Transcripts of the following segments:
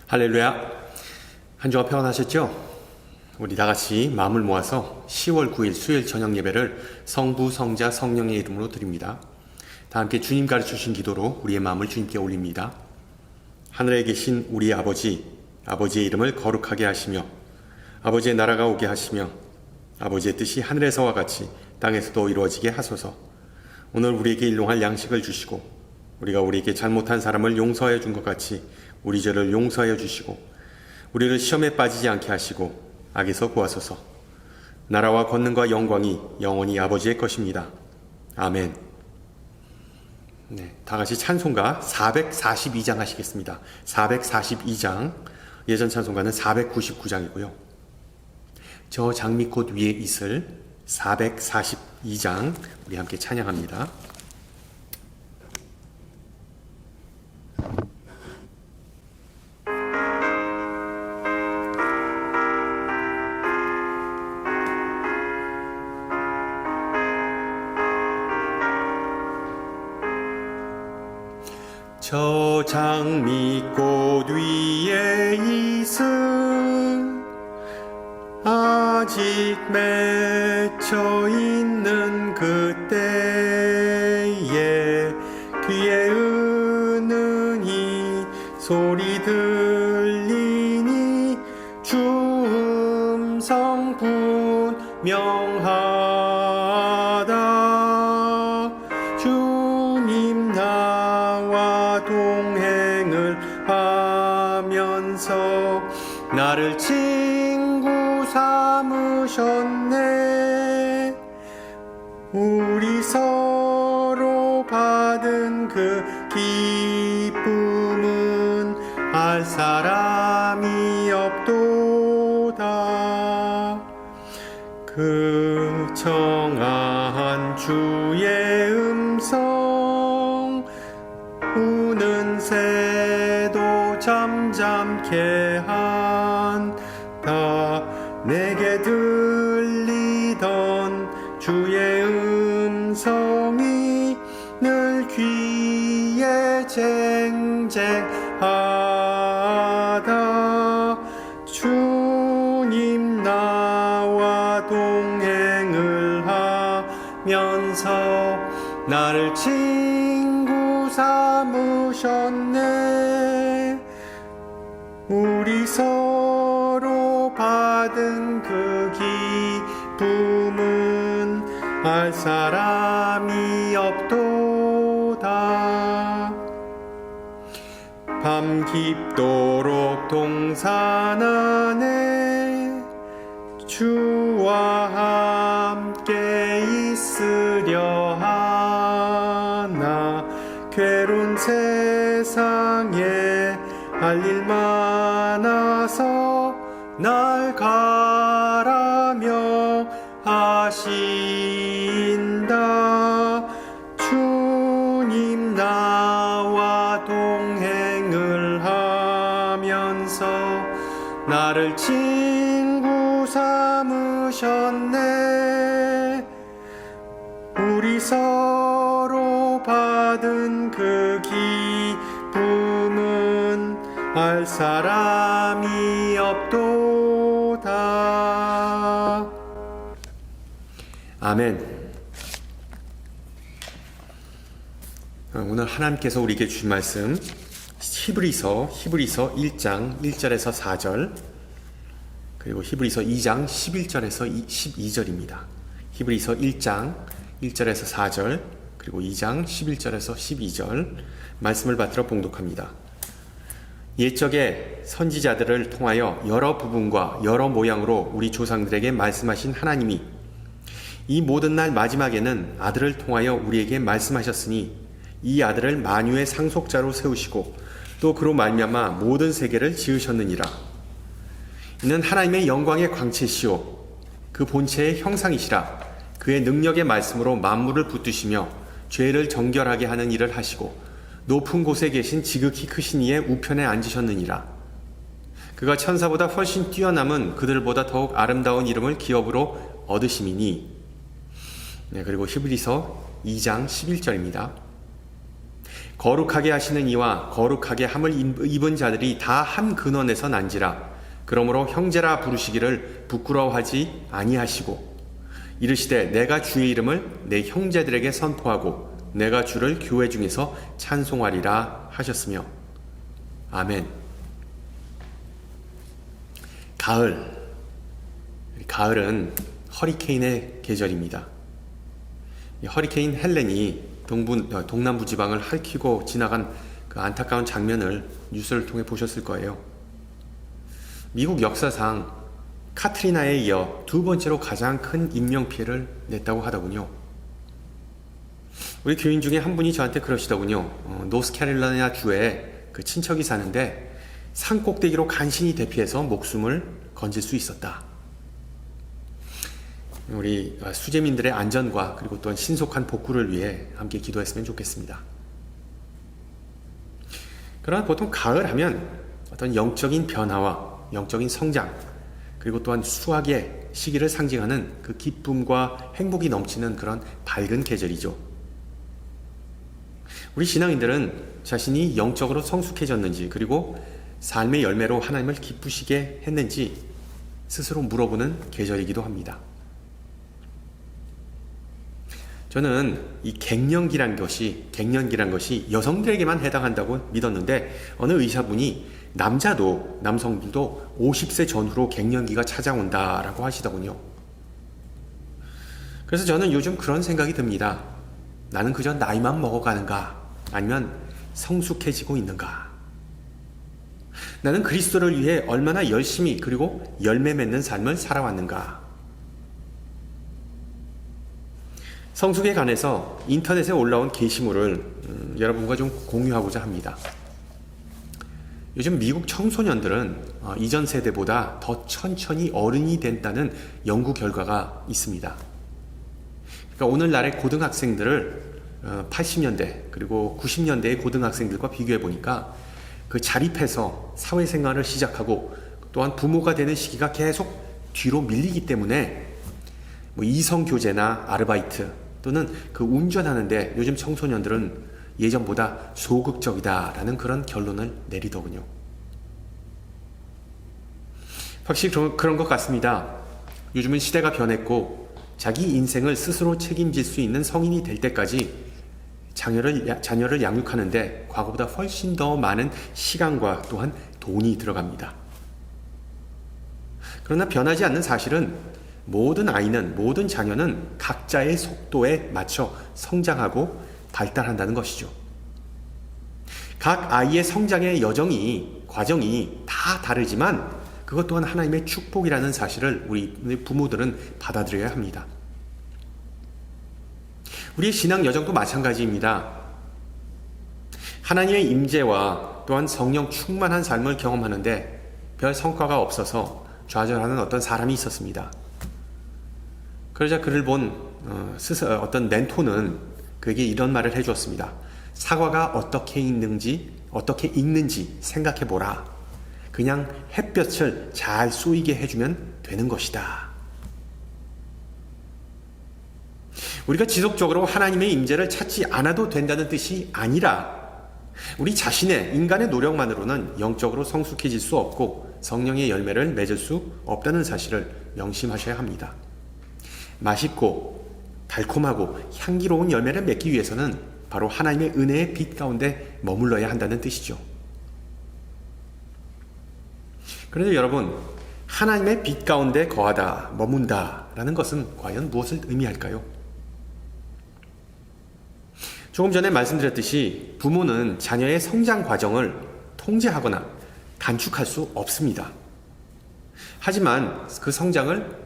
할렐루야. 한 주가 평안하셨죠? 우리 다 같이 마음을 모아서 10월 9일 수요일 저녁 예배를 성부, 성자, 성령의 이름으로 드립니다. 다 함께 주님 가르쳐주신 기도로 우리의 마음을 주님께 올립니다. 하늘에 계신 우리 아버지, 아버지의 이름을 거룩하게 하시며 아버지의 나라가 오게 하시며 아버지의 뜻이 하늘에서와 같이 땅에서도 이루어지게 하소서. 오늘 우리에게 일용할 양식을 주시고 우리가 우리에게 잘못한 사람을 용서하여 준 것 같이 우리 죄를 용서하여 주시고 우리를 시험에 빠지지 않게 하시고 악에서 구하소서. 나라와 권능과 영광이 영원히 아버지의 것입니다. 아멘. 네, 다 같이 찬송가 442장 하시겠습니다. 442장, 예전 찬송가는 499장이고요. 저 장미꽃 위에 있을 442장 우리 함께 찬양합니다. 저 장미꽃 위에 있음 아직 맺혀 있는 그때에 귀에 은은히 소리 들리니 주 음성 분명하다. 주님 나와 동행을 하면서 나를 친구 삼으셨네. 우리 서로 받은 그 기쁨은 알 사람이 없도다. 그 청아한 주의 음성 우는 새도 잠잠케 한다. 내게 들리던 주의 음성이 늘 귀에 쟁쟁하다. 주님 나와 동행을 하면서 나를 친구 삼으셨네. 우리 서로 받은 그 기쁨은 알 사람이 없도다. 밤 깊도록 동산 안에 주와 함께 있으려 하나. 괴로운 세상에 할 일 많아서 날 가라며 하신다. 주님 나와 동행을 하면서 나를 친구 삼으셨네. 우리 서로 받은 그 기쁨은 알 사람이 없도다. 아멘. 오늘 하나님께서 우리에게 주신 말씀 히브리서 1장 1절에서 4절 그리고 히브리서 2장 11절에서 12절입니다. 히브리서 1장 1절에서 4절 그리고 2장 11절에서 12절 말씀을 받들어 봉독합니다. 옛적에 선지자들을 통하여 여러 부분과 여러 모양으로 우리 조상들에게 말씀하신 하나님이 이 모든 날 마지막에는 아들을 통하여 우리에게 말씀하셨으니 이 아들을 만유의 상속자로 세우시고 또 그로 말미암아 모든 세계를 지으셨느니라. 이는 하나님의 영광의 광채시요 그 본체의 형상이시라. 그의 능력의 말씀으로 만물을 붙드시며 죄를 정결하게 하는 일을 하시고 높은 곳에 계신 지극히 크신 이의 우편에 앉으셨느니라. 그가 천사보다 훨씬 뛰어남은 그들보다 더욱 아름다운 이름을 기업으로 얻으심이니. 그리고 히브리서 2장 11절입니다. 거룩하게 하시는 이와 거룩하게 함을 입은 자들이 다 한 근원에서 난지라. 그러므로 형제라 부르시기를 부끄러워하지 아니하시고 이르시되 내가 주의 이름을 내 형제들에게 선포하고 내가 주를 교회 중에서 찬송하리라 하셨으며. 아멘. 가을은 허리케인의 계절입니다. 허리케인 헬렌이 동남부 지방을 핥히고 지나간 그 안타까운 장면을 뉴스를 통해 보셨을 거예요. 미국 역사상 카트리나에 이어 두 번째로 가장 큰 인명피해를 냈다고 하더군요. 우리 교인 중에 한 분이 저한테 그러시더군요. 노스캐롤라이나 주에 그 친척이 사는데 산 꼭대기로 간신히 대피해서 목숨을 건질 수 있었다. 우리 수재민들의 안전과 그리고 또한 신속한 복구를 위해 함께 기도했으면 좋겠습니다. 그러나 보통 가을 하면 어떤 영적인 변화와 영적인 성장, 그리고 또한 수확의 시기를 상징하는 그 기쁨과 행복이 넘치는 그런 밝은 계절이죠. 우리 신앙인들은 자신이 영적으로 성숙해졌는지, 그리고 삶의 열매로 하나님을 기쁘시게 했는지 스스로 물어보는 계절이기도 합니다. 저는 이 갱년기란 것이 여성들에게만 해당한다고 믿었는데, 어느 의사분이 남성들도 50세 전후로 갱년기가 찾아온다라고 하시더군요. 그래서 저는 요즘 그런 생각이 듭니다. 나는 그저 나이만 먹어가는가? 아니면 성숙해지고 있는가? 나는 그리스도를 위해 얼마나 열심히 그리고 열매 맺는 삶을 살아왔는가? 성숙에 관해서 인터넷에 올라온 게시물을 여러분과 좀 공유하고자 합니다. 요즘 미국 청소년들은 이전 세대보다 더 천천히 어른이 된다는 연구 결과가 있습니다. 그러니까 오늘날의 고등학생들을 80년대 그리고 90년대의 고등학생들과 비교해 보니까 그 자립해서 사회생활을 시작하고 또한 부모가 되는 시기가 계속 뒤로 밀리기 때문에 이성교제나 아르바이트 또는 그 운전하는데 요즘 청소년들은 예전보다 소극적이다라는 그런 결론을 내리더군요. 확실히 그런 것 같습니다. 요즘은 시대가 변했고 자기 인생을 스스로 책임질 수 있는 성인이 될 때까지 자녀를 양육하는데 과거보다 훨씬 더 많은 시간과 또한 돈이 들어갑니다. 그러나 변하지 않는 사실은 모든 자녀는 각자의 속도에 맞춰 성장하고 발달한다는 것이죠. 각 아이의 성장의 과정이 다 다르지만 그것 또한 하나님의 축복이라는 사실을 우리 부모들은 받아들여야 합니다. 우리의 신앙 여정도 마찬가지입니다. 하나님의 임재와 또한 성령 충만한 삶을 경험하는데 별 성과가 없어서 좌절하는 어떤 사람이 있었습니다. 그러자 그를 본 어떤 멘토는 그에게 이런 말을 해주었습니다. 사과가 어떻게 익는지 생각해보라. 그냥 햇볕을 잘 쏘이게 해주면 되는 것이다. 우리가 지속적으로 하나님의 임재를 찾지 않아도 된다는 뜻이 아니라 우리 자신의 인간의 노력만으로는 영적으로 성숙해질 수 없고 성령의 열매를 맺을 수 없다는 사실을 명심하셔야 합니다. 맛있고 달콤하고 향기로운 열매를 맺기 위해서는 바로 하나님의 은혜의 빛 가운데 머물러야 한다는 뜻이죠. 그런데 여러분, 하나님의 빛 가운데 거하다, 머문다 라는 것은 과연 무엇을 의미할까요? 조금 전에 말씀드렸듯이 부모는 자녀의 성장 과정을 통제하거나 단축할 수 없습니다. 하지만 그 성장을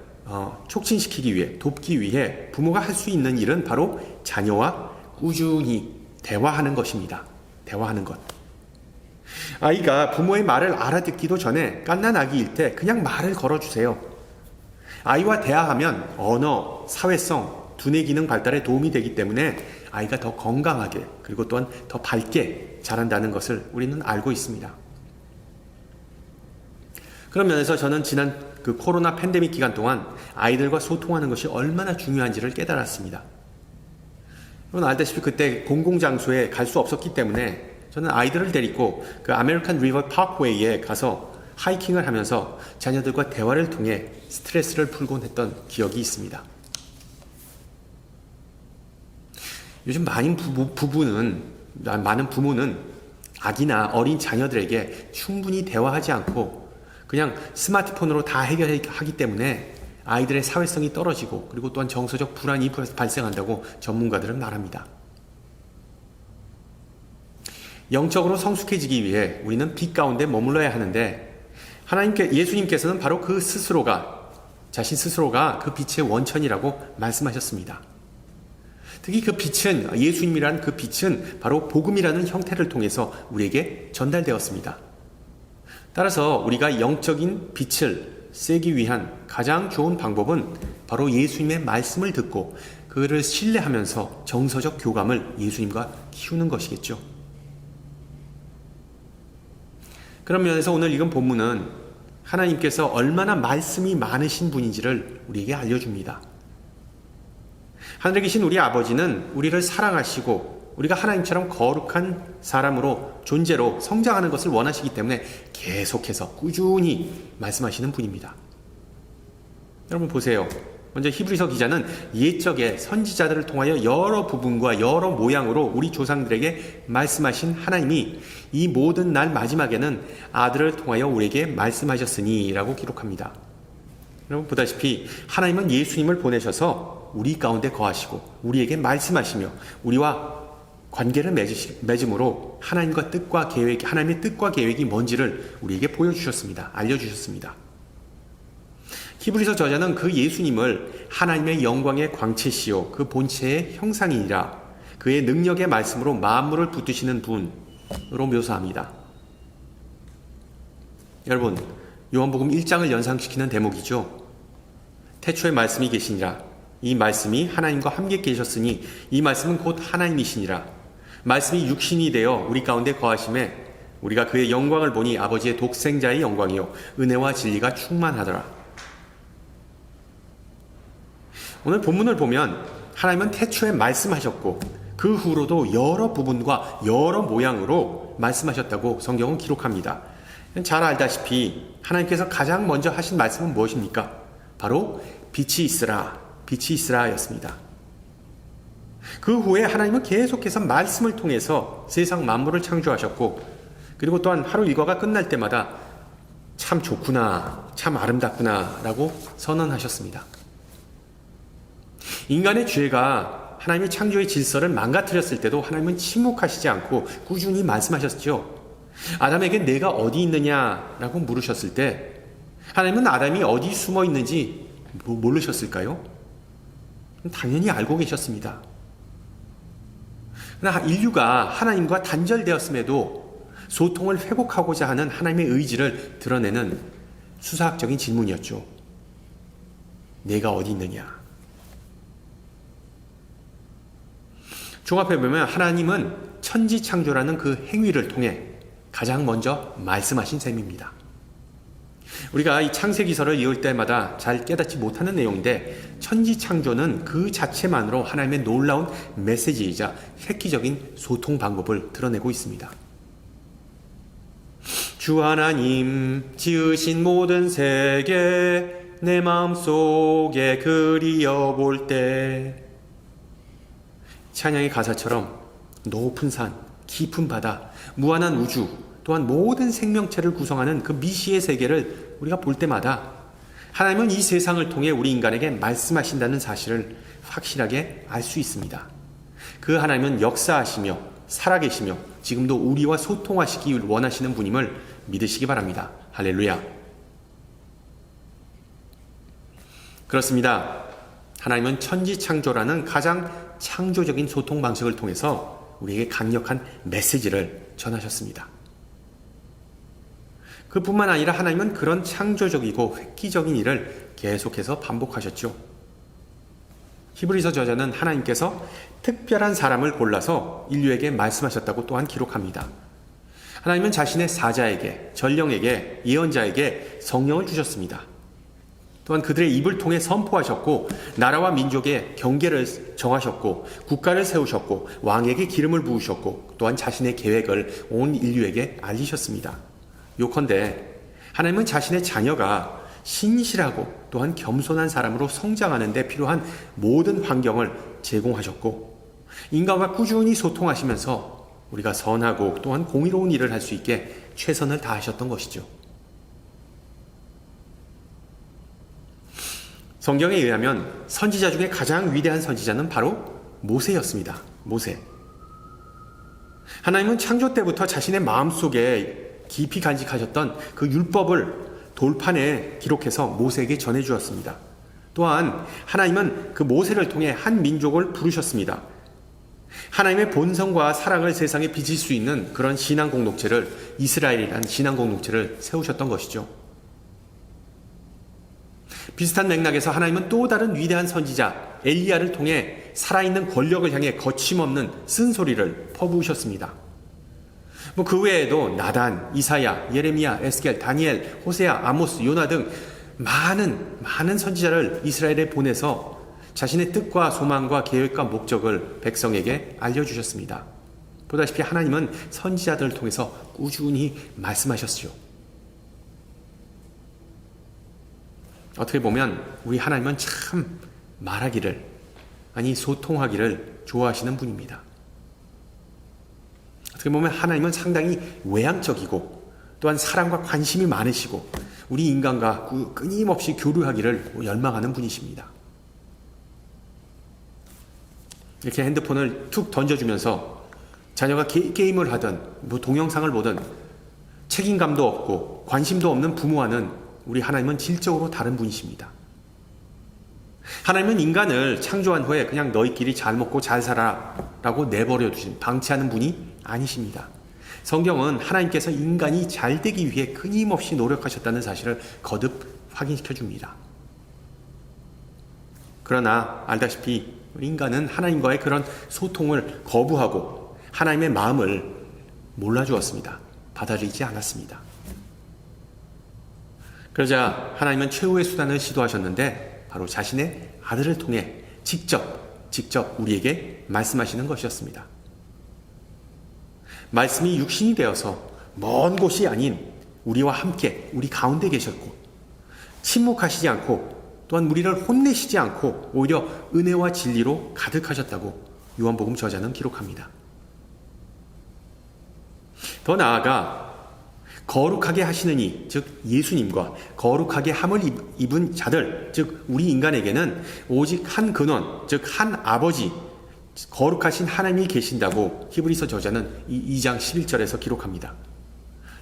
촉진시키기 위해, 돕기 위해 부모가 할 수 있는 일은 바로 자녀와 꾸준히 대화하는 것입니다. 대화하는 것. 아이가 부모의 말을 알아듣기도 전에 갓난 아기일 때 그냥 말을 걸어주세요. 아이와 대화하면 언어, 사회성, 두뇌 기능 발달에 도움이 되기 때문에 아이가 더 건강하게 그리고 또한 더 밝게 자란다는 것을 우리는 알고 있습니다. 그런 면에서 저는 지난 그 코로나 팬데믹 기간 동안 아이들과 소통하는 것이 얼마나 중요한지를 깨달았습니다. 여러분 알다시피 그때 공공장소에 갈 수 없었기 때문에 저는 아이들을 데리고 그 아메리칸 리버 파크웨이에 가서 하이킹을 하면서 자녀들과 대화를 통해 스트레스를 풀곤 했던 기억이 있습니다. 요즘 많은 부모는 아기나 어린 자녀들에게 충분히 대화하지 않고 그냥 스마트폰으로 다 해결하기 때문에 아이들의 사회성이 떨어지고 그리고 또한 정서적 불안이 발생한다고 전문가들은 말합니다. 영적으로 성숙해지기 위해 우리는 빛 가운데 머물러야 하는데 예수님께서는 바로 자신 스스로가 그 빛의 원천이라고 말씀하셨습니다. 특히 그 빛은, 예수님이라는 그 빛은 바로 복음이라는 형태를 통해서 우리에게 전달되었습니다. 따라서 우리가 영적인 빛을 쐬기 위한 가장 좋은 방법은 바로 예수님의 말씀을 듣고 그를 신뢰하면서 정서적 교감을 예수님과 키우는 것이겠죠. 그런 면에서 오늘 읽은 본문은 하나님께서 얼마나 말씀이 많으신 분인지를 우리에게 알려줍니다. 하늘에 계신 우리 아버지는 우리를 사랑하시고 우리가 하나님처럼 거룩한 사람으로 존재로 성장하는 것을 원하시기 때문에 계속해서 꾸준히 말씀하시는 분입니다. 여러분 보세요. 먼저 히브리서 기자는 옛적에 선지자들을 통하여 여러 부분과 여러 모양으로 우리 조상들에게 말씀하신 하나님이 이 모든 날 마지막에는 아들을 통하여 우리에게 말씀하셨으니 라고 기록합니다. 여러분 보다시피 하나님은 예수님을 보내셔서 우리 가운데 거하시고 우리에게 말씀하시며 우리와 관계를 맺음으로 하나님의 뜻과 계획이 뭔지를 우리에게 보여주셨습니다. 알려주셨습니다. 히브리서 저자는 그 예수님을 하나님의 영광의 광채시요 그 본체의 형상이니라 그의 능력의 말씀으로 만물을 붙드시는 분으로 묘사합니다. 여러분 요한복음 1장을 연상시키는 대목이죠. 태초에 말씀이 계시니라 이 말씀이 하나님과 함께 계셨으니 이 말씀은 곧 하나님이시니라 말씀이 육신이 되어 우리 가운데 거하심에 우리가 그의 영광을 보니 아버지의 독생자의 영광이요 은혜와 진리가 충만하더라. 오늘 본문을 보면 하나님은 태초에 말씀하셨고 그 후로도 여러 부분과 여러 모양으로 말씀하셨다고 성경은 기록합니다. 잘 알다시피 하나님께서 가장 먼저 하신 말씀은 무엇입니까? 바로 빛이 있으라 였습니다. 그 후에 하나님은 계속해서 말씀을 통해서 세상 만물을 창조하셨고 그리고 또한 하루 일과가 끝날 때마다 참 좋구나, 참 아름답구나 라고 선언하셨습니다. 인간의 죄가 하나님의 창조의 질서를 망가뜨렸을 때도 하나님은 침묵하시지 않고 꾸준히 말씀하셨죠. 아담에게 내가 어디 있느냐라고 물으셨을 때 하나님은 아담이 어디 숨어 있는지 모르셨을까요? 당연히 알고 계셨습니다. 그러나 인류가 하나님과 단절되었음에도 소통을 회복하고자 하는 하나님의 의지를 드러내는 수사학적인 질문이었죠. 내가 어디 있느냐? 종합해보면 하나님은 천지창조라는 그 행위를 통해 가장 먼저 말씀하신 셈입니다. 우리가 이 창세기서를 읽을 때마다 잘 깨닫지 못하는 내용인데 천지창조는 그 자체만으로 하나님의 놀라운 메시지이자 획기적인 소통 방법을 드러내고 있습니다. 주 하나님 지으신 모든 세계 내 마음속에 그리어볼 때 찬양의 가사처럼 높은 산, 깊은 바다, 무한한 우주, 또한 모든 생명체를 구성하는 그 미시의 세계를 우리가 볼 때마다 하나님은 이 세상을 통해 우리 인간에게 말씀하신다는 사실을 확실하게 알 수 있습니다. 그 하나님은 역사하시며 살아계시며 지금도 우리와 소통하시기 원하시는 분임을 믿으시기 바랍니다. 할렐루야. 그렇습니다. 하나님은 천지창조라는 가장 창조적인 소통 방식을 통해서 우리에게 강력한 메시지를 전하셨습니다. 그뿐만 아니라 하나님은 그런 창조적이고 획기적인 일을 계속해서 반복하셨죠. 히브리서 저자는 하나님께서 특별한 사람을 골라서 인류에게 말씀하셨다고 또한 기록합니다. 하나님은 자신의 사자에게, 전령에게, 예언자에게 성령을 주셨습니다. 또한 그들의 입을 통해 선포하셨고 나라와 민족의 경계를 정하셨고 국가를 세우셨고 왕에게 기름을 부으셨고 또한 자신의 계획을 온 인류에게 알리셨습니다. 요컨대 하나님은 자신의 자녀가 신실하고 또한 겸손한 사람으로 성장하는 데 필요한 모든 환경을 제공하셨고 인간과 꾸준히 소통하시면서 우리가 선하고 또한 공의로운 일을 할 수 있게 최선을 다하셨던 것이죠. 성경에 의하면 선지자 중에 가장 위대한 선지자는 바로 모세였습니다. 모세. 하나님은 창조 때부터 자신의 마음속에 깊이 간직하셨던 그 율법을 돌판에 기록해서 모세에게 전해주었습니다. 또한 하나님은 그 모세를 통해 한 민족을 부르셨습니다. 하나님의 본성과 사랑을 세상에 비칠 수 있는 그런 신앙 공동체를, 이스라엘이라는 신앙 공동체를 세우셨던 것이죠. 비슷한 맥락에서 하나님은 또 다른 위대한 선지자 엘리야를 통해 살아있는 권력을 향해 거침없는 쓴소리를 퍼부으셨습니다. 그 외에도 나단, 이사야, 예레미야, 에스겔, 다니엘, 호세아, 아모스, 요나 등 많은 선지자를 이스라엘에 보내서 자신의 뜻과 소망과 계획과 목적을 백성에게 알려주셨습니다. 보다시피 하나님은 선지자들을 통해서 꾸준히 말씀하셨죠. 어떻게 보면 우리 하나님은 참 말하기를, 아니 소통하기를 좋아하시는 분입니다. 어떻게 보면 하나님은 상당히 외향적이고 또한 사랑과 관심이 많으시고 우리 인간과 끊임없이 교류하기를 열망하는 분이십니다. 이렇게 핸드폰을 툭 던져주면서 자녀가 게임을 하든 동영상을 보든 책임감도 없고 관심도 없는 부모와는 우리 하나님은 질적으로 다른 분이십니다. 하나님은 인간을 창조한 후에 그냥 너희끼리 잘 먹고 잘 살아 라고 내버려 두신, 방치하는 분이 아니십니다. 성경은 하나님께서 인간이 잘 되기 위해 끊임없이 노력하셨다는 사실을 거듭 확인시켜 줍니다. 그러나 알다시피 인간은 하나님과의 그런 소통을 거부하고 하나님의 마음을 몰라주었습니다. 받아들이지 않았습니다. 그러자 하나님은 최후의 수단을 시도하셨는데 바로 자신의 아들을 통해 직접 우리에게 말씀하시는 것이었습니다. 말씀이 육신이 되어서 먼 곳이 아닌 우리와 함께 우리 가운데 계셨고 침묵하시지 않고 또한 우리를 혼내시지 않고 오히려 은혜와 진리로 가득하셨다고 요한복음 저자는 기록합니다. 더 나아가 거룩하게 하시는 이, 즉 예수님과 거룩하게 함을 입은 자들, 즉 우리 인간에게는 오직 한 근원, 즉 한 아버지, 거룩하신 하나님이 계신다고 히브리서 저자는 2장 11절에서 기록합니다.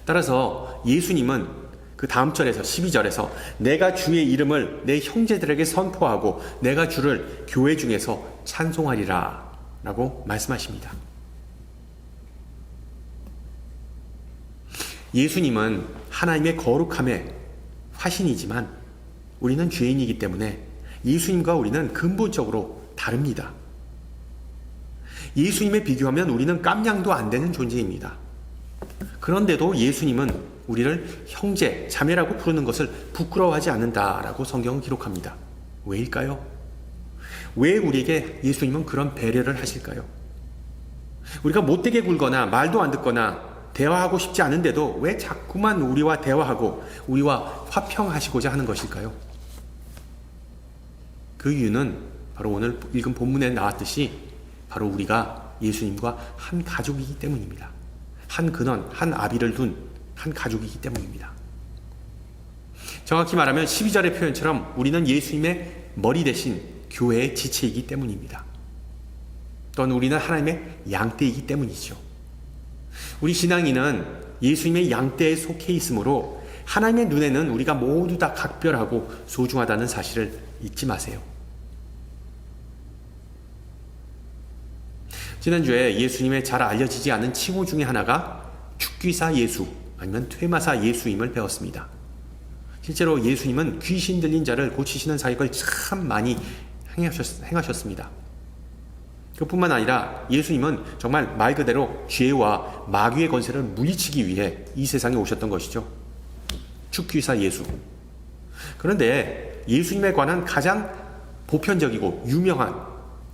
따라서 예수님은 그 다음 절에서 12절에서 내가 주의 이름을 내 형제들에게 선포하고 내가 주를 교회 중에서 찬송하리라 라고 말씀하십니다. 예수님은 하나님의 거룩함의 화신이지만 우리는 죄인이기 때문에 예수님과 우리는 근본적으로 다릅니다. 예수님에 비교하면 우리는 깜냥도 안 되는 존재입니다. 그런데도 예수님은 우리를 형제, 자매라고 부르는 것을 부끄러워하지 않는다라고 성경은 기록합니다. 왜일까요? 왜 우리에게 예수님은 그런 배려를 하실까요? 우리가 못되게 굴거나 말도 안 듣거나 대화하고 싶지 않은데도 왜 자꾸만 우리와 대화하고 우리와 화평하시고자 하는 것일까요? 그 이유는 바로 오늘 읽은 본문에 나왔듯이 바로 우리가 예수님과 한 가족이기 때문입니다. 한 근원, 한 아비를 둔 한 가족이기 때문입니다. 정확히 말하면 12절의 표현처럼 우리는 예수님의 머리 대신 교회의 지체이기 때문입니다. 또는 우리는 하나님의 양떼이기 때문이죠. 우리 신앙인은 예수님의 양떼에 속해 있으므로 하나님의 눈에는 우리가 모두 다 각별하고 소중하다는 사실을 잊지 마세요. 지난주에 예수님의 잘 알려지지 않은 칭호 중에 하나가 축귀사 예수 아니면 퇴마사 예수임을 배웠습니다. 실제로 예수님은 귀신 들린 자를 고치시는 사역을 참 많이 행하셨습니다. 그뿐만 아니라 예수님은 정말 말 그대로 죄와 마귀의 권세를 물리치기 위해 이 세상에 오셨던 것이죠. 축귀사 예수. 그런데 예수님에 관한 가장 보편적이고 유명한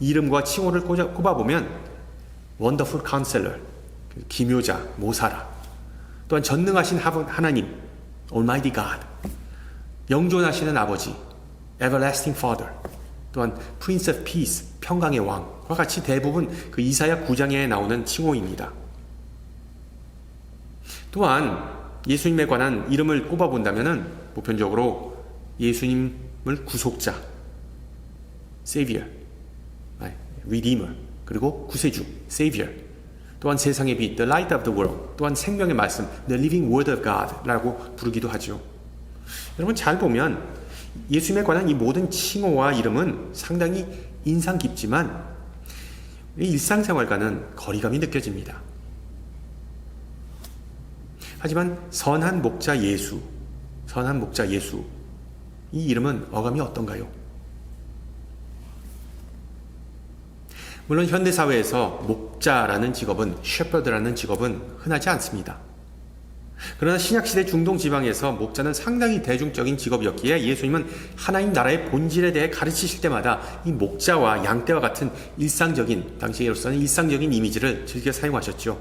이름과 칭호를 꼽아보면 원더풀 카운셀러, 기묘자, 모사라, 또한 전능하신 하나님, Almighty God, 영존하시는 아버지, Everlasting Father, 또한 Prince of Peace, 평강의 왕과 같이 대부분 그 이사야 9장에 나오는 칭호입니다. 또한 예수님에 관한 이름을 꼽아본다면 보편적으로 예수님을 구속자, Savior, Redeemer, 그리고 구세주, Savior, 또한 세상의 빛, The Light of the World, 또한 생명의 말씀, The Living Word of God 라고 부르기도 하죠. 여러분 잘 보면 예수님에 관한 이 모든 칭호와 이름은 상당히 인상 깊지만 일상생활과는 거리감이 느껴집니다. 하지만 선한 목자 예수, 이 이름은 어감이 어떤가요? 물론 현대사회에서 목자라는 직업은, 셰퍼드라는 직업은 흔하지 않습니다. 그러나 신약시대 중동 지방에서 목자는 상당히 대중적인 직업이었기에 예수님은 하나님 나라의 본질에 대해 가르치실 때마다 이 목자와 양떼와 같은 일상적인, 당시에로서는 일상적인 이미지를 즐겨 사용하셨죠.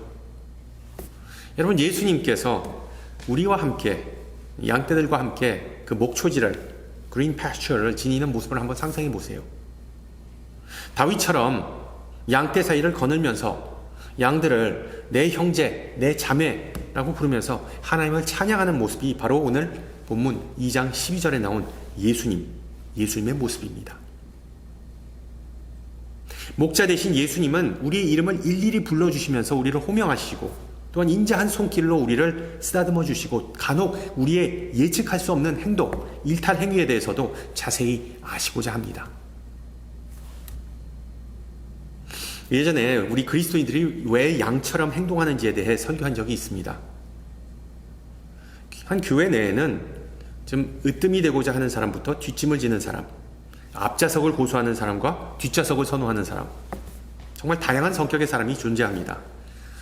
여러분, 예수님께서 우리와 함께, 양떼들과 함께 그 목초지를, 그린 패스처를 지니는 모습을 한번 상상해 보세요. 다윗처럼 양떼 사이를 거닐면서 양들을 내 형제, 내 자매라고 부르면서 하나님을 찬양하는 모습이 바로 오늘 본문 2장 12절에 나온 예수님의 모습입니다. 목자 대신 예수님은 우리의 이름을 일일이 불러주시면서 우리를 호명하시고 또한 인자한 손길로 우리를 쓰다듬어 주시고 간혹 우리의 예측할 수 없는 행동, 일탈 행위에 대해서도 자세히 아시고자 합니다. 예전에 우리 그리스도인들이 왜 양처럼 행동하는지에 대해 설교한 적이 있습니다. 한 교회 내에는 좀 으뜸이 되고자 하는 사람부터 뒷짐을 지는 사람, 앞좌석을 고수하는 사람과 뒷좌석을 선호하는 사람, 정말 다양한 성격의 사람이 존재합니다.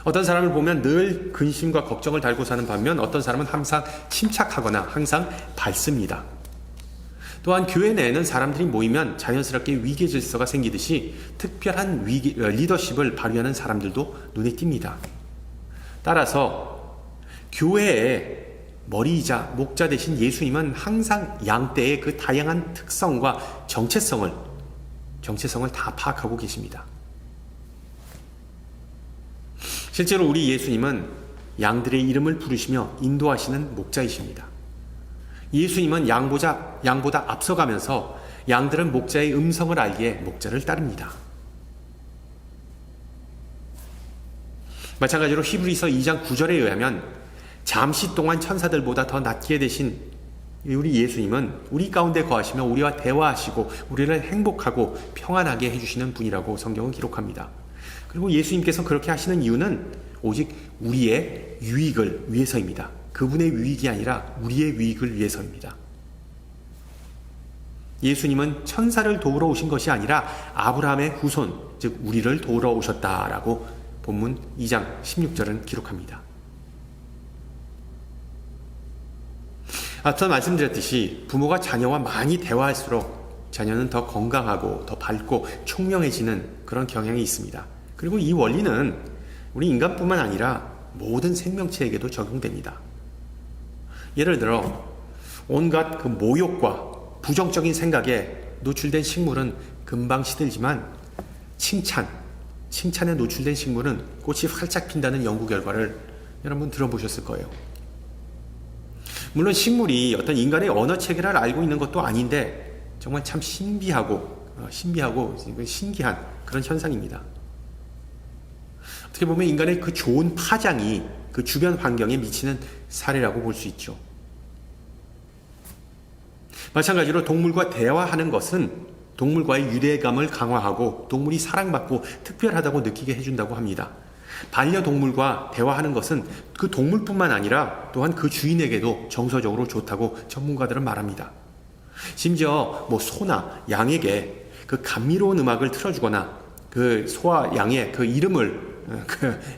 어떤 사람을 보면 늘 근심과 걱정을 달고 사는 반면 어떤 사람은 항상 침착하거나 항상 밝습니다. 또한 교회 내에는 사람들이 모이면 자연스럽게 위계 질서가 생기듯이 특별한 리더십을 발휘하는 사람들도 눈에 띕니다. 따라서 교회의 머리이자 목자 대신 예수님은 항상 양떼의 그 다양한 특성과 정체성을 다 파악하고 계십니다. 실제로 우리 예수님은 양들의 이름을 부르시며 인도하시는 목자이십니다. 예수님은 양보다 앞서가면서 양들은 목자의 음성을 알기에 목자를 따릅니다. 마찬가지로 히브리서 2장 9절에 의하면 잠시 동안 천사들보다 더 낫게 되신 우리 예수님은 우리 가운데 거하시며 우리와 대화하시고 우리를 행복하고 평안하게 해주시는 분이라고 성경은 기록합니다. 그리고 예수님께서 그렇게 하시는 이유는 오직 우리의 유익을 위해서입니다. 그분의 유익이 아니라 우리의 유익을 위해서입니다. 예수님은 천사를 도우러 오신 것이 아니라 아브라함의 후손, 즉 우리를 도우러 오셨다라고 본문 2장 16절은 기록합니다. 앞서 말씀드렸듯이 부모가 자녀와 많이 대화할수록 자녀는 더 건강하고 더 밝고 총명해지는 그런 경향이 있습니다. 그리고 이 원리는 우리 인간뿐만 아니라 모든 생명체에게도 적용됩니다. 예를 들어 온갖 그 모욕과 부정적인 생각에 노출된 식물은 금방 시들지만 칭찬에 노출된 식물은 꽃이 활짝 핀다는 연구 결과를 여러분 들어보셨을 거예요. 물론 식물이 어떤 인간의 언어 체계를 알고 있는 것도 아닌데 정말 참 신비하고 신기한 그런 현상입니다. 어떻게 보면 인간의 그 좋은 파장이 그 주변 환경에 미치는 사례라고 볼 수 있죠. 마찬가지로 동물과 대화하는 것은 동물과의 유대감을 강화하고 동물이 사랑받고 특별하다고 느끼게 해준다고 합니다. 반려동물과 대화하는 것은 그 동물뿐만 아니라 또한 그 주인에게도 정서적으로 좋다고 전문가들은 말합니다. 심지어 소나 양에게 그 감미로운 음악을 틀어주거나 그 소와 양의 그 이름을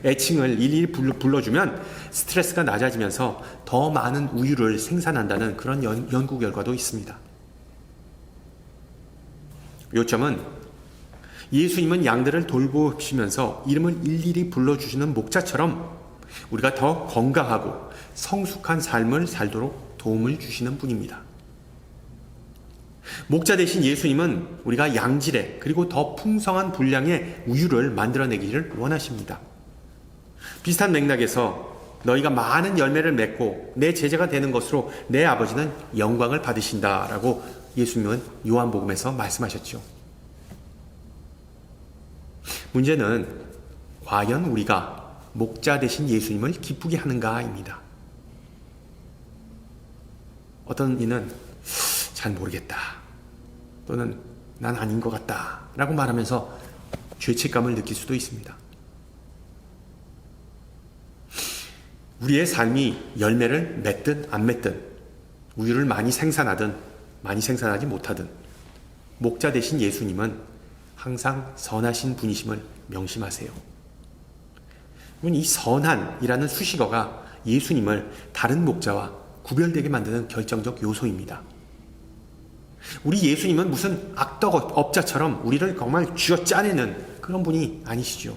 애칭을 일일이 불러주면 스트레스가 낮아지면서 더 많은 우유를 생산한다는 그런 연구 결과도 있습니다. 요점은 예수님은 양들을 돌보시면서 이름을 일일이 불러주시는 목자처럼 우리가 더 건강하고 성숙한 삶을 살도록 도움을 주시는 분입니다. 목자 대신 예수님은 우리가 양질의 그리고 더 풍성한 분량의 우유를 만들어내기를 원하십니다. 비슷한 맥락에서 너희가 많은 열매를 맺고 내 제자가 되는 것으로 내 아버지는 영광을 받으신다라고 예수님은 요한복음에서 말씀하셨죠. 문제는 과연 우리가 목자 대신 예수님을 기쁘게 하는가입니다. 어떤 이는 잘 모르겠다 또는 난 아닌 것 같다 라고 말하면서 죄책감을 느낄 수도 있습니다. 우리의 삶이 열매를 맺든 안 맺든 우유를 많이 생산하든 많이 생산하지 못하든 목자 대신 예수님은 항상 선하신 분이심을 명심하세요. 이 선한이라는 수식어가 예수님을 다른 목자와 구별되게 만드는 결정적 요소입니다. 우리 예수님은 무슨 악덕업자처럼 우리를 정말 쥐어짜내는 그런 분이 아니시죠.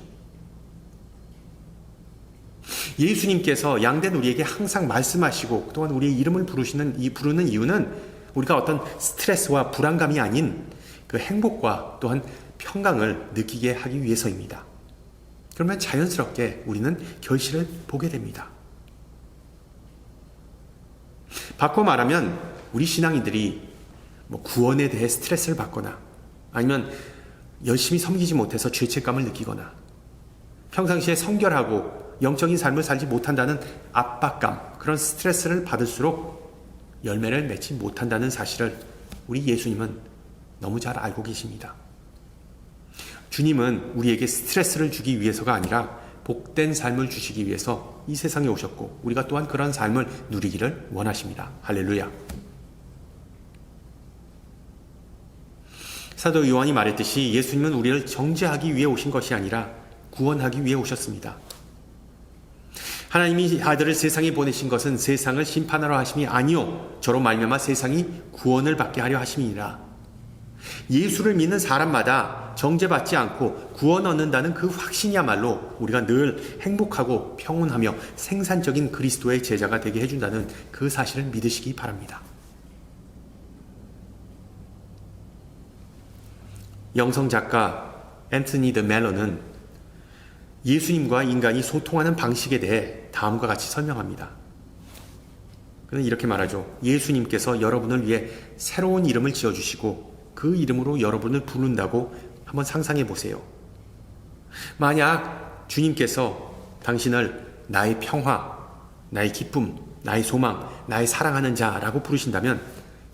예수님께서 양된 우리에게 항상 말씀하시고 또한 우리의 이름을 부르는 이유는 우리가 어떤 스트레스와 불안감이 아닌 그 행복과 또한 평강을 느끼게 하기 위해서입니다. 그러면 자연스럽게 우리는 결실을 보게 됩니다. 바꿔 말하면 우리 신앙인들이 구원에 대해 스트레스를 받거나 아니면 열심히 섬기지 못해서 죄책감을 느끼거나 평상시에 성결하고 영적인 삶을 살지 못한다는 압박감, 그런 스트레스를 받을수록 열매를 맺지 못한다는 사실을 우리 예수님은 너무 잘 알고 계십니다. 주님은 우리에게 스트레스를 주기 위해서가 아니라 복된 삶을 주시기 위해서 이 세상에 오셨고 우리가 또한 그런 삶을 누리기를 원하십니다. 할렐루야. 사도 요한이 말했듯이 예수님은 우리를 정죄하기 위해 오신 것이 아니라 구원하기 위해 오셨습니다. 하나님이 아들을 세상에 보내신 것은 세상을 심판하러 하심이 아니요 저로 말미암아 세상이 구원을 받게 하려 하심이니라. 예수를 믿는 사람마다 정죄받지 않고 구원 얻는다는 그 확신이야말로 우리가 늘 행복하고 평온하며 생산적인 그리스도의 제자가 되게 해준다는 그 사실을 믿으시기 바랍니다. 영성작가 앤서니 드 멜론은 예수님과 인간이 소통하는 방식에 대해 다음과 같이 설명합니다. 그는 이렇게 말하죠. 예수님께서 여러분을 위해 새로운 이름을 지어주시고 그 이름으로 여러분을 부른다고 한번 상상해 보세요. 만약 주님께서 당신을 나의 평화, 나의 기쁨, 나의 소망, 나의 사랑하는 자라고 부르신다면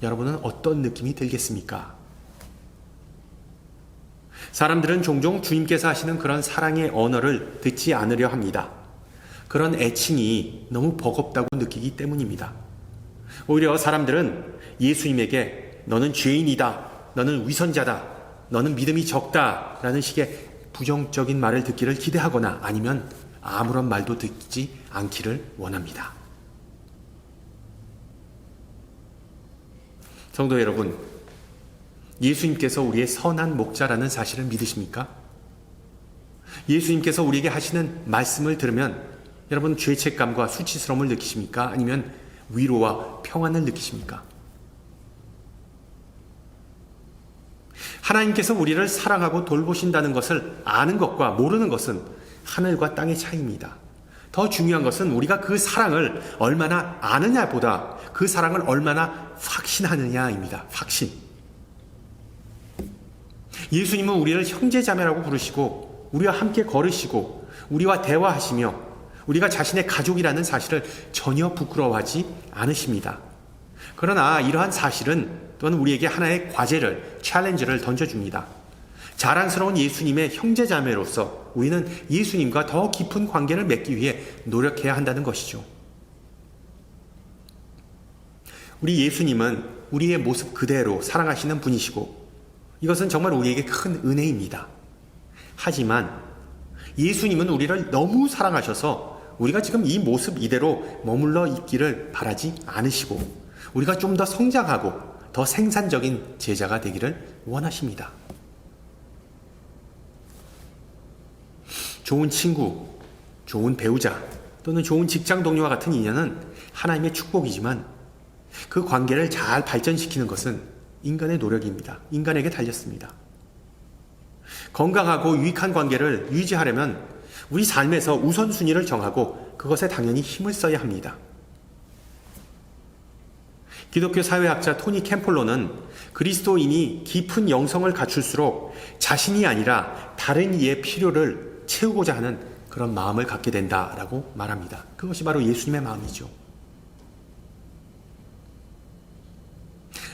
여러분은 어떤 느낌이 들겠습니까? 사람들은 종종 주님께서 하시는 그런 사랑의 언어를 듣지 않으려 합니다. 그런 애칭이 너무 버겁다고 느끼기 때문입니다. 오히려 사람들은 예수님에게 너는 죄인이다, 너는 위선자다, 너는 믿음이 적다 라는 식의 부정적인 말을 듣기를 기대하거나 아니면 아무런 말도 듣지 않기를 원합니다. 성도 여러분, 예수님께서 우리의 선한 목자라는 사실을 믿으십니까? 예수님께서 우리에게 하시는 말씀을 들으면 여러분 죄책감과 수치스러움을 느끼십니까? 아니면 위로와 평안을 느끼십니까? 하나님께서 우리를 사랑하고 돌보신다는 것을 아는 것과 모르는 것은 하늘과 땅의 차이입니다. 더 중요한 것은 우리가 그 사랑을 얼마나 아느냐보다 그 사랑을 얼마나 확신하느냐입니다. 확신. 예수님은 우리를 형제자매라고 부르시고 우리와 함께 걸으시고 우리와 대화하시며 우리가 자신의 가족이라는 사실을 전혀 부끄러워하지 않으십니다. 그러나 이러한 사실은 또한 우리에게 하나의 과제를, 챌린지를 던져줍니다. 자랑스러운 예수님의 형제자매로서 우리는 예수님과 더 깊은 관계를 맺기 위해 노력해야 한다는 것이죠. 우리 예수님은 우리의 모습 그대로 사랑하시는 분이시고 이것은 정말 우리에게 큰 은혜입니다. 하지만 예수님은 우리를 너무 사랑하셔서 우리가 지금 이 모습 이대로 머물러 있기를 바라지 않으시고 우리가 좀 더 성장하고 더 생산적인 제자가 되기를 원하십니다. 좋은 친구, 좋은 배우자 또는 좋은 직장 동료와 같은 인연은 하나님의 축복이지만 그 관계를 잘 발전시키는 것은 인간의 노력입니다. 인간에게 달렸습니다. 건강하고 유익한 관계를 유지하려면 우리 삶에서 우선순위를 정하고 그것에 당연히 힘을 써야 합니다. 기독교 사회학자 토니 캠폴로는 그리스도인이 깊은 영성을 갖출수록 자신이 아니라 다른 이의 필요를 채우고자 하는 그런 마음을 갖게 된다라고 말합니다. 그것이 바로 예수님의 마음이죠.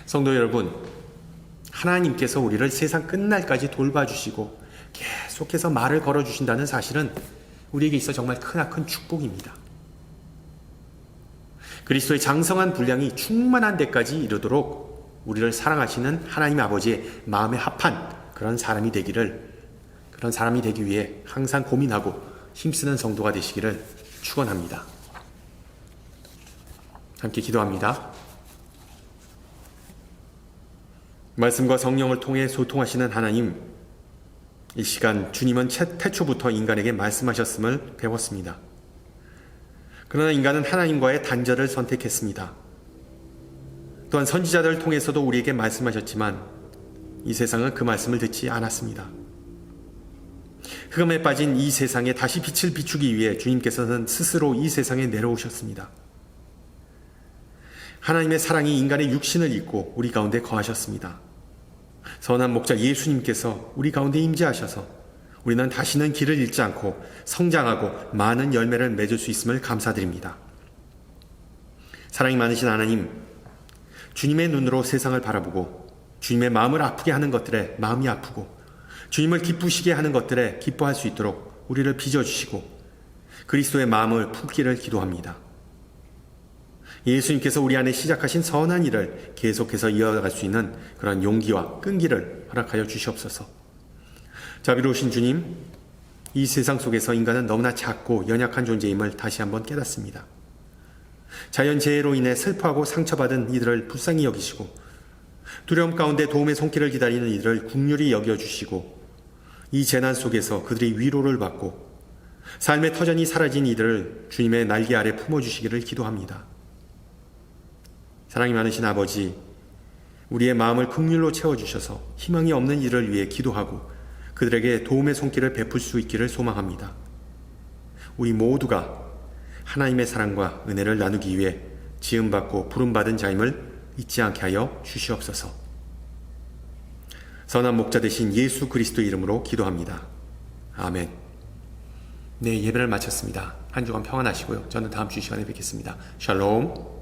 성도 여러분, 하나님께서 우리를 세상 끝날까지 돌봐주시고 계속해서 말을 걸어주신다는 사실은 우리에게 있어 정말 크나큰 축복입니다. 그리스도의 장성한 분량이 충만한 데까지 이르도록 우리를 사랑하시는 하나님 아버지의 마음에 합한 그런 사람이 되기 위해 항상 고민하고 힘쓰는 성도가 되시기를 축원합니다. 함께 기도합니다. 말씀과 성령을 통해 소통하시는 하나님, 이 시간 주님은 태초부터 인간에게 말씀하셨음을 배웠습니다. 그러나 인간은 하나님과의 단절을 선택했습니다. 또한 선지자들을 통해서도 우리에게 말씀하셨지만 이 세상은 그 말씀을 듣지 않았습니다. 흑암에 빠진 이 세상에 다시 빛을 비추기 위해 주님께서는 스스로 이 세상에 내려오셨습니다. 하나님의 사랑이 인간의 육신을 입고 우리 가운데 거하셨습니다. 선한 목자 예수님께서 우리 가운데 임재하셔서 우리는 다시는 길을 잃지 않고 성장하고 많은 열매를 맺을 수 있음을 감사드립니다. 사랑이 많으신 하나님, 주님의 눈으로 세상을 바라보고 주님의 마음을 아프게 하는 것들에 마음이 아프고 주님을 기쁘시게 하는 것들에 기뻐할 수 있도록 우리를 빚어주시고 그리스도의 마음을 품기를 기도합니다. 예수님께서 우리 안에 시작하신 선한 일을 계속해서 이어갈 수 있는 그런 용기와 끈기를 허락하여 주시옵소서. 자비로우신 주님, 이 세상 속에서 인간은 너무나 작고 연약한 존재임을 다시 한번 깨닫습니다. 자연재해로 인해 슬퍼하고 상처받은 이들을 불쌍히 여기시고 두려움 가운데 도움의 손길을 기다리는 이들을 긍휼히 여겨주시고 이 재난 속에서 그들이 위로를 받고 삶의 터전이 사라진 이들을 주님의 날개 아래 품어주시기를 기도합니다. 사랑이 많으신 아버지, 우리의 마음을 긍휼로 채워주셔서 희망이 없는 이를 위해 기도하고 그들에게 도움의 손길을 베풀 수 있기를 소망합니다. 우리 모두가 하나님의 사랑과 은혜를 나누기 위해 지음받고 부름받은 자임을 잊지 않게 하여 주시옵소서. 선한 목자 되신 예수 그리스도 이름으로 기도합니다. 아멘. 네, 예배를 마쳤습니다. 한 주간 평안하시고요. 저는 다음 주 시간에 뵙겠습니다. 샬롬.